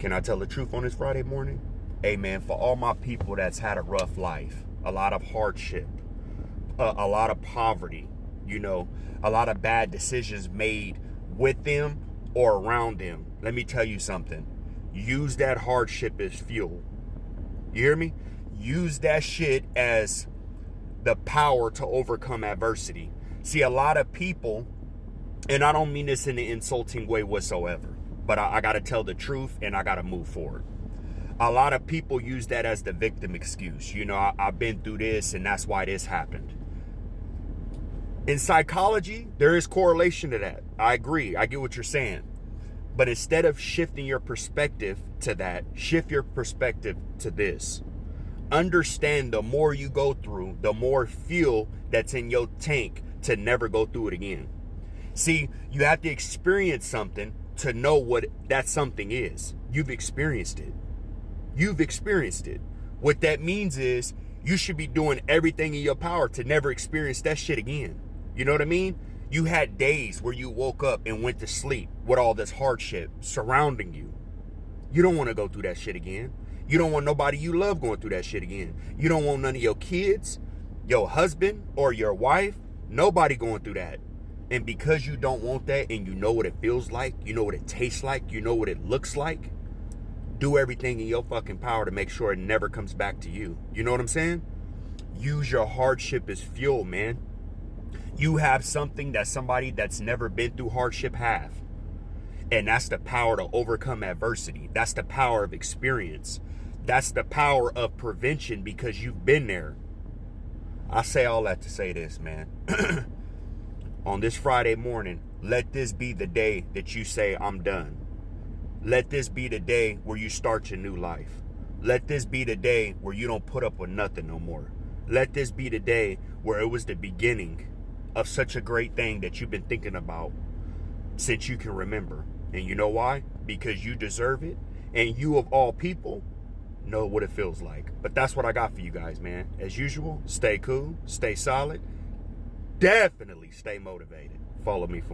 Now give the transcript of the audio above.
Can I tell the truth on this Friday morning? Hey man, for all my people that's had a rough life, a lot of hardship, a lot of poverty, a lot of bad decisions made with them or around them, let me tell you something. Use that hardship as fuel. You hear me? Use that shit as the power to overcome adversity. See, a lot of people, and I don't mean this in an insulting way whatsoever, but I got to tell the truth and I got to move forward. A lot of people use that as the victim excuse. I've been through this and that's why this happened. In psychology, there is correlation to that. I agree. I get what you're saying. But instead of shifting your perspective to that, shift your perspective to this. Understand the more you go through, the more fuel that's in your tank to never go through it again. See, you have to experience something to know what that something is. You've experienced it. You've experienced it. What that means is you should be doing everything in your power to never experience that shit again. You know what I mean? You had days where you woke up and went to sleep with all this hardship surrounding you. You don't want to go through that shit again. You don't want nobody you love going through that shit again. You don't want none of your kids, your husband, or your wife, nobody going through that. And because you don't want that and you know what it feels like, you know what it tastes like, you know what it looks like, do everything in your fucking power to make sure it never comes back to you. You know what I'm saying? Use your hardship as fuel, man. You have something that somebody that's never been through hardship have. And that's the power to overcome adversity. That's the power of experience. That's the power of prevention because you've been there. I say all that to say this, man. On this Friday morning, let this be the day that you say, I'm done. Let this be the day where you start your new life. Let this be the day where you don't put up with nothing no more. Let this be the day where it was the beginning of such a great thing that you've been thinking about since you can remember. And you know why? Because you deserve it. And you of all people know what it feels like. But that's what I got for you guys, man. As usual, stay cool, stay solid. Definitely stay motivated. Follow me for more.